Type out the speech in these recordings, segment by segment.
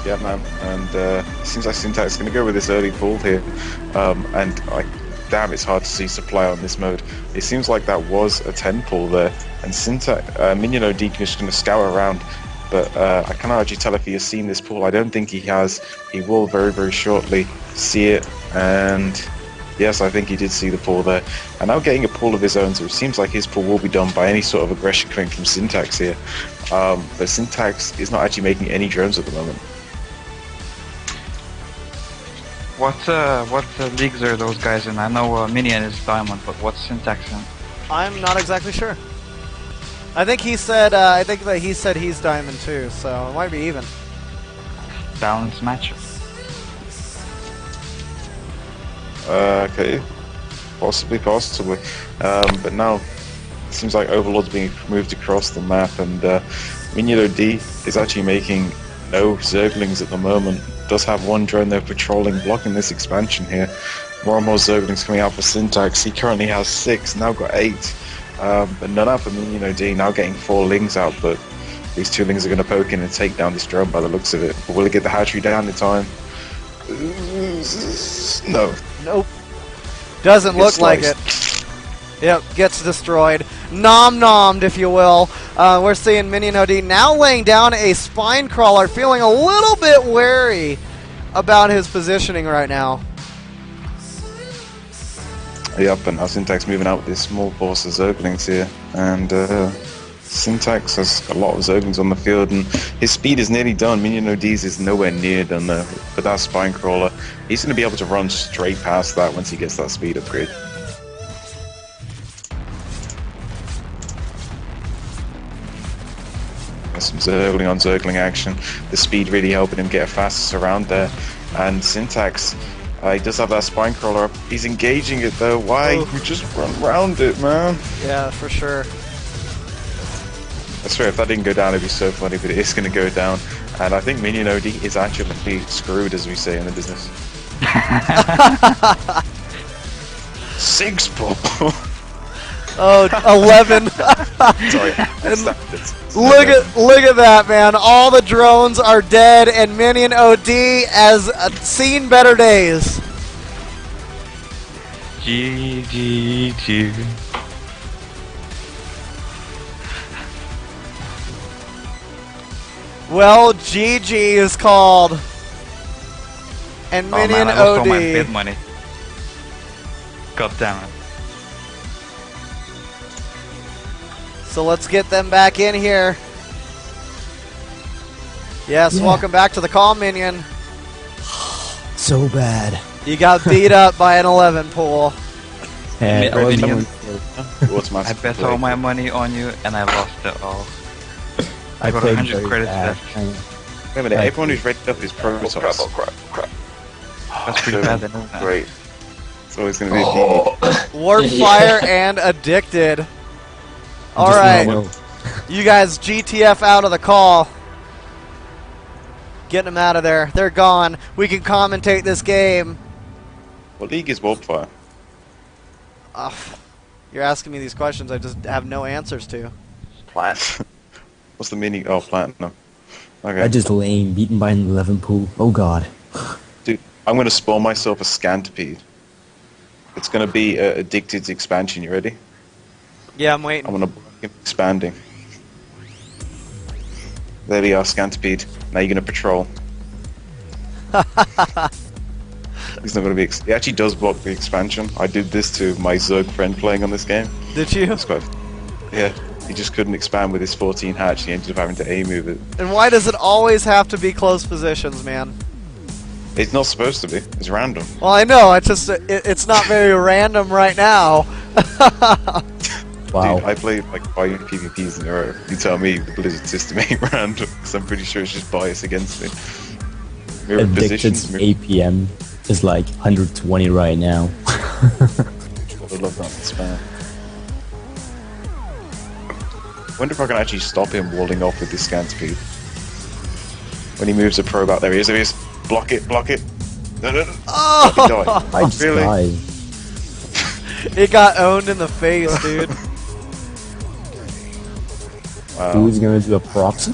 Yeah, man. And it seems like Syntax is going to go with this early pull here. Damn, it's hard to see supply on this mode. It seems like that was a 10 pull there. And Syntax, Minion OD is just going to scour around. But I cannot actually tell if he has seen this pull. I don't think he has. He will very, very shortly see it. And yes, I think he did see the pull there. And now getting a pull of his own, so it seems like his pull will be done by any sort of aggression coming from Syntax here. But Syntax is not actually making any drones at the moment. What leagues are those guys in? I know Minion is Diamond, but what's Syntax in? I'm not exactly sure. I think he said. I think that he said he's Diamond too, so it might be even. Balanced matchup. Okay, possibly. But now it seems like Overlord's being moved across the map, and Minion OD is actually making no Zerglings at the moment. Does have one drone there patrolling, blocking this expansion here. More and more Zerglings coming out for Syntax. He currently has 6, now got 8. But none out for Minion OD, now getting 4 Lings out, but these 2 Lings are going to poke in and take down this drone by the looks of it. But will he get the hatchery down in time? No. Nope. Doesn't look like it. Yep, gets destroyed. Nom-nommed, if you will. We're seeing Minion OD now laying down a spine crawler, feeling a little bit wary about his positioning right now. Yep, and now Syntax moving out with this small force of Zerglings here. And Syntax has a lot of Zerglings on the field, and his speed is nearly done. Minion OD's is nowhere near done though. But that spine crawler, he's going to be able to run straight past that once he gets that speed upgrade. There's some Zergling on Zergling action. The speed really helping him get a faster surround there. And Syntax, he does have that spine crawler up. He's engaging it though. Why? Oof. You just run around it, man. Yeah, for sure. I swear, if that didn't go down, it'd be so funny, but it is going to go down. And I think Minion OD is actually screwed, as we say in the business. 6 pull. Oh, 11. Sorry. Look at that, man. All the drones are dead, and Minion OD has seen better days. GG. Well, GG is called. And Minion man, I lost all my OD. bid money. God damn it. So let's get them back in here. Yes, Yeah. welcome back to the call, Minion. So bad. You got beat up by an 11 pool. Hey, I wasn't Minion. Automatic I bet play. all my money on you, and I lost it all. I got played 100 very credits bad. left. Wait a minute, everyone who's rated up is Protoss. Crap. That's pretty bad, then, isn't it? Great. It's always going to be a DD. Warp Fire and Addicted. Alright, you guys GTF out of the call. Getting them out of there. They're gone. We can commentate this game. What league is Warpfire? You're asking me these questions I just have no answers to. Plant. What's the meaning? Oh, Platinum. Okay. I just lame, beaten by an 11 pool. Oh god. Dude, I'm going to spawn myself a Scantipede. It's going to be Addicted's expansion. You ready? Yeah, I'm waiting. I'm going to keep expanding. There we are, Scantipede. Now you're going to patrol. He's not going to be. He actually does block the expansion. I did this to my Zerg friend playing on this game. Did you? It's quite. Yeah, he just couldn't expand with his 14 hatch. He ended up having to A-move it. And why does it always have to be close positions, man? It's not supposed to be. It's random. Well, I know. It's just it's not very random right now. Wow. Dude, I played like 5 PvPs in a row. You tell me the Blizzard system ain't random, because I'm pretty sure it's just biased against me. Mirror positions. Addicted's APM is like 120 right now. I love that spam. Wonder if I can actually stop him walling off with this scan speed. When he moves a probe out, there he is. There he is. Block it. No. Oh! I just Really? died. It got owned in the face, dude. Wow. Who's gonna do a proxy?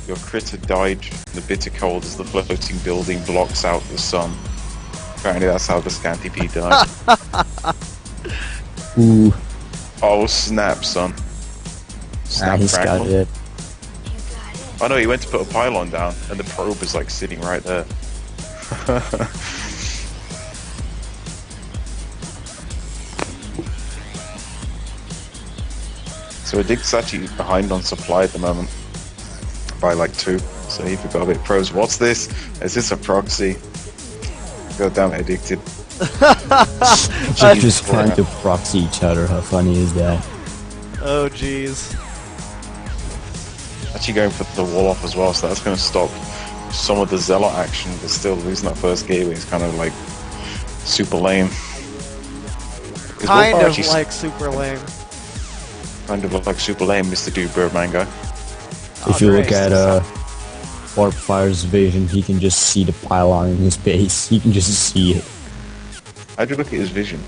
your critter died in the bitter cold as the floating building blocks out the sun. Apparently that's how the Scanty P died. Ooh, Oh snap, son. Snap he's got crackle. it. Oh no, he went to put a pylon down, and the probe is like sitting right there. So Addicted's actually behind on supply at the moment by like 2, so he forgot a bit. Pros, what's this? Is this a proxy? God damn it, Addicted. They're just trying to proxy each other. How funny is that? Oh jeez. Actually going for the wall off as well, so that's going to stop some of the Zealot action, but still losing that first gateway is kind of like super lame. 'Cause Kind Wolfire of actually like super lame. kind of like super lame, Mr. Dude Birdman guy. If you look great. at Warpfire's vision, he can just see the pylon in his base. He can just see it. How'd you look at his vision?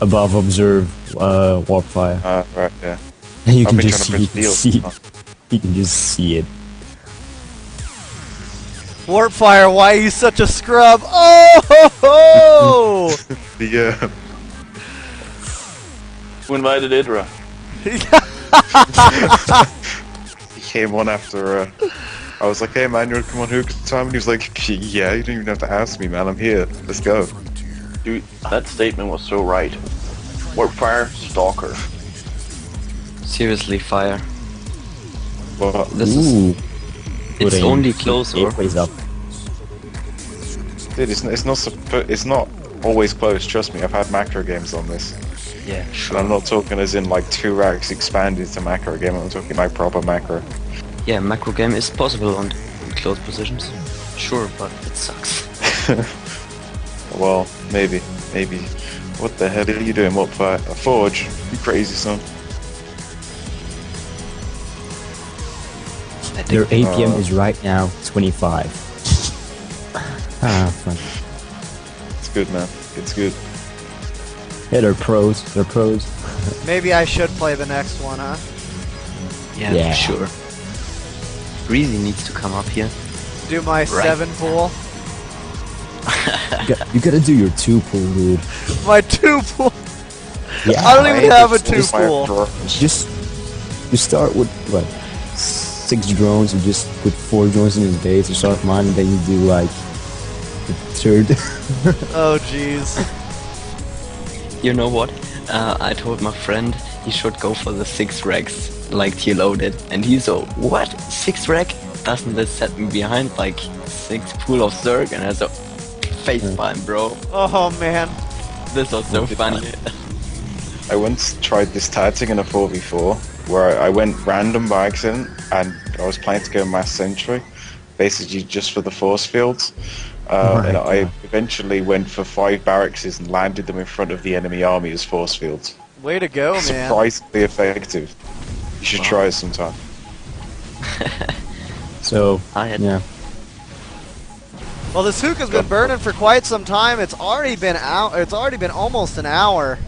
Above observe Warpfire. Right, yeah. And you I've can been just trying to see, press see field. you can just see it. Warpfire, why are you such a scrub? Oh ho ho! The Who invited Idra? he came on after I was like, hey man, you wanna come on Hookah time? And he was like, yeah, you don't even have to ask me, man, I'm here. Let's go. Dude, that statement was so right. Warpfire, stalker. Seriously, fire. But This is. Ooh, It's putting only 3 closer. gateways up. dude, it's not always close, trust me, I've had macro games on this. Yeah, And sure. I'm not talking as in like 2 racks expanded to macro game, I'm talking like proper macro. Yeah, macro game is possible on close positions. Sure, but it sucks. Well, maybe. What the hell are you doing? What for? A forge? You crazy son. I think Their APM is right now 25. Fun. It's good, man. It's good. Yeah, they're pros. They're pros. Maybe I should play the next one, huh? yeah, Yeah. sure. Greasy needs to come up here. Do my Right. 7 pool. You gotta do your 2 pool, dude. My 2 pool. Yeah. I don't even have a It's 2 my pool. drones. You start with what? 6 drones. You just put 4 drones in his base. You start mine, and then you do like the 3rd. Oh jeez. You know what? I told my friend he should go for the 6 racks, like tier loaded, and he's so, what? 6 rack? Doesn't this set me behind like 6 pool of Zerg? And I was so, facepalm, bro. Oh man. This was so funny. I once tried this tactic in a 4v4 where I went random by accident and I was planning to go mass sentry, basically just for the force fields. And I eventually went for 5 barracks and landed them in front of the enemy army as force fields. Way to go, man. Surprisingly effective. You should try it sometime. So I had yeah. Well, this hookah's been burning for quite some time. It's already been out. It's already been almost an hour.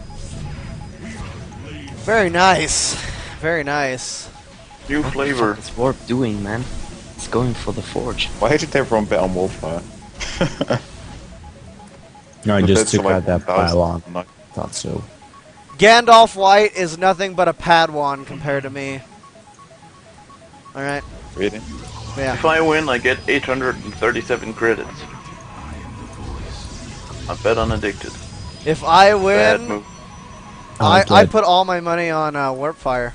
Very nice. Very nice. New flavor. What's Warp doing, man? It's going for the forge. Why did everyone bet on Wolfire? No, I The just bets took are like out that 1,000. pylon. I'm like, Thought so. Gandalf White is nothing but a Padawan compared to me. Alright. really? Yeah. If I win, I get 837 credits. I bet on Addicted. If I Bad win, move. I Dead. put all my money on Warpfire.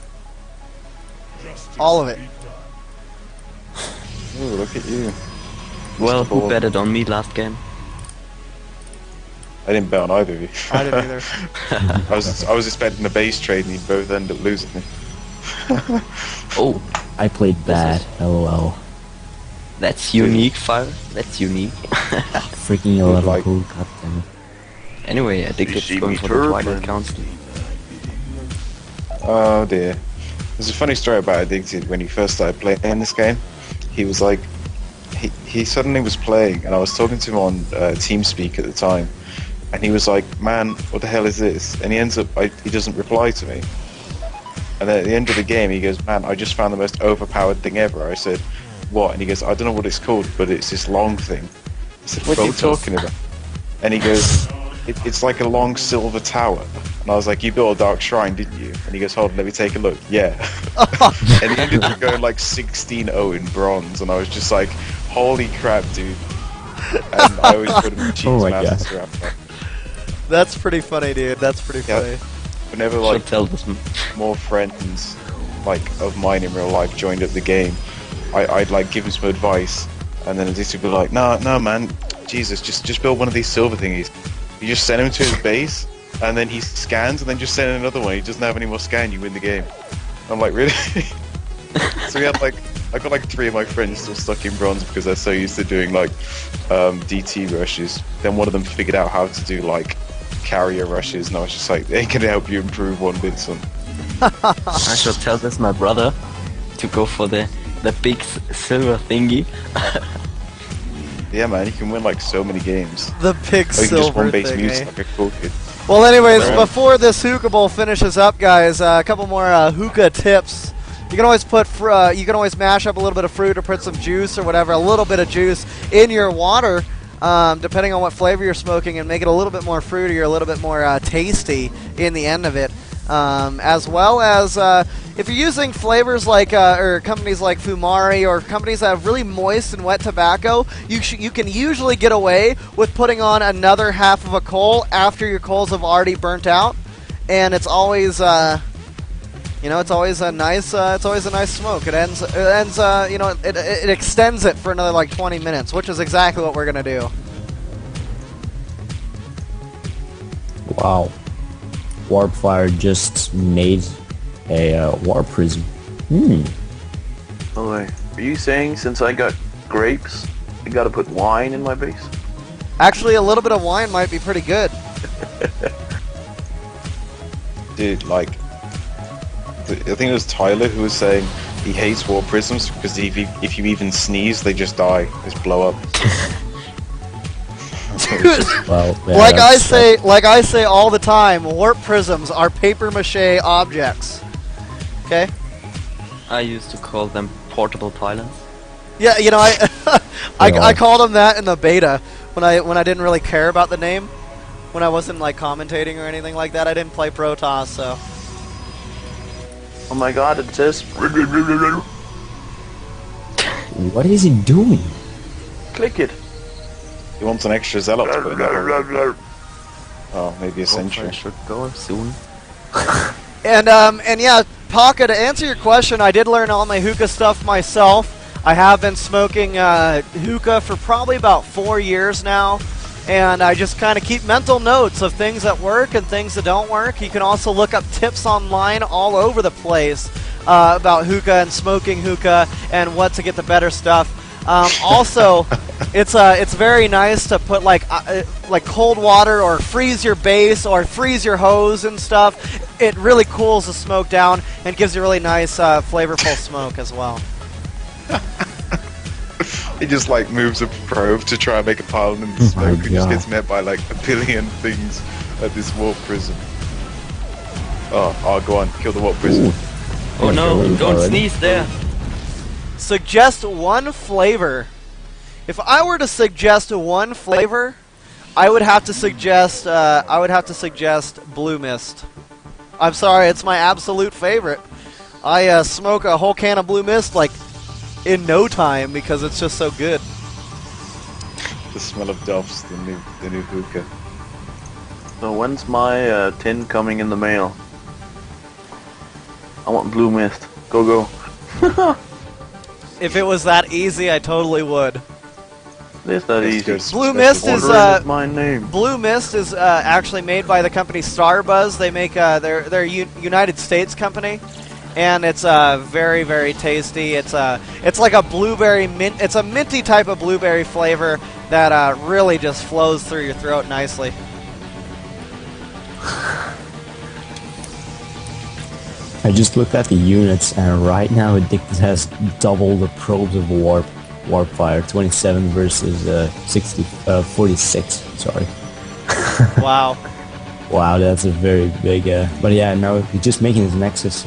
All of it. Ooh, look at you. Well, who Ball. betted on me last game? I didn't bet on either of you. I didn't either. I was expecting a base trade and you'd both end up losing. Oh, I played bad. LOL. that's unique, Fire. That's unique. Freaking 11 like- pool. God damn it. Anyway, You Addicted's see going me for the turban. Twilight Council. Oh dear. There's a funny story about Addicted. When he first started playing this game, he was like, he suddenly was playing, and I was talking to him on TeamSpeak at the time, and he was like, "Man, what the hell is this?" And he ends up, he doesn't reply to me. And then at the end of the game, he goes, "Man, I just found the most overpowered thing ever." I said, "What?" And he goes, "I don't know what it's called, but it's this long thing." I said, "What are you talking about?" And he goes, it's like a long silver tower." And I was like, "You built a dark shrine, didn't you?" And he goes, "Hold on, let me take a look." "Yeah." And he ended up going like 16-0 in bronze, and I was just like, "Holy crap, dude!" And I always put him in cheese my master after. That's pretty funny, dude. That's pretty funny. Whenever Should like tell this. more friends like of mine in real life joined up the game, I'd like give him some advice, and then this would be like, "No, man, Jesus, just build one of these silver thingies." You just send him to his base, and then he scans, and then just send another one. He doesn't have any more scan, you win the game. I'm like, really? So we had like, I got like 3 of my friends still stuck in bronze because they're so used to doing like DT rushes. Then one of them figured out how to do like carrier rushes, and I was just like, they can help you improve one bit, son. I should tell this my brother to go for the big silver thingy. Yeah, man, you can win like so many games. The big Or you can just silver one base thing, music eh? like a cool kid. Well, anyways, Right. before this Hookah Bowl finishes up, guys, a couple more Hookah tips. You can always put, you can always mash up a little bit of fruit or put some juice or whatever, a little bit of juice in your water, depending on what flavor you're smoking, and make it a little bit more fruity or a little bit more tasty in the end of it. As well as if you're using flavors like or companies like Fumari or companies that have really moist and wet tobacco, you can usually get away with putting on another half of a coal after your coals have already burnt out, and it's always it's always a nice smoke. It ends it extends it for another like 20 minutes, which is exactly what we're gonna do. Wow. Warpfire just made a warp prism. By the way, are you saying since I got grapes, I gotta put wine in my base? Actually, a little bit of wine might be pretty good. Dude, like, I think it was Tyler who was saying he hates warp prisms because if you even sneeze, they just die, just blow up. Well, yeah, like I that's- say all the time, warp prisms are paper mache objects. Okay? I used to call them portable pylons. Yeah, you know, I They I are. called them that in the beta when I didn't really care about the name, when I wasn't like commentating or anything like that. I didn't play Protoss, so Oh my god, it says. What is he doing? Click it. He wants an extra zealot to put in that. Oh, maybe a Hopefully I sentry. should go soon. and yeah, Paka, to answer your question, I did learn all my hookah stuff myself. I have been smoking hookah for probably about 4 years now, and I just kind of keep mental notes of things that work and things that don't work. You can also look up tips online all over the place about hookah and smoking hookah and what to get the better stuff. Also, it's very nice to put like cold water or freeze your base or freeze your hose and stuff. It really cools the smoke down and gives you really nice flavorful smoke as well. He just like moves a probe to try and make a pile in the my smoke and just God. gets met by like a billion things at this warp prism. Oh, go on, kill the warp prism. Ooh. Oh no, Already. don't sneeze there. Suggest one flavor. If I were to suggest one flavor, I would have to suggest Blue Mist. I'm sorry, it's my absolute favorite. I smoke a whole can of Blue Mist like in no time because it's just so good. The smell of Duffs, the new hookah. So when's my tin coming in the mail? I want blue mist. Go. If it was that easy, I totally would. It's that Let's easy. go to Blue special Mist is, order. Ordering my name. Blue Mist is actually made by the company Starbuzz. They make they're a United States company, and it's very, very tasty. It's like a blueberry mint. It's a minty type of blueberry flavor that really just flows through your throat nicely. I just looked at the units, and right now Addicted has double the probes of Warpfire, 27 versus 46. Sorry. Wow. Wow, that's a very big. But yeah, no, he's just making his Nexus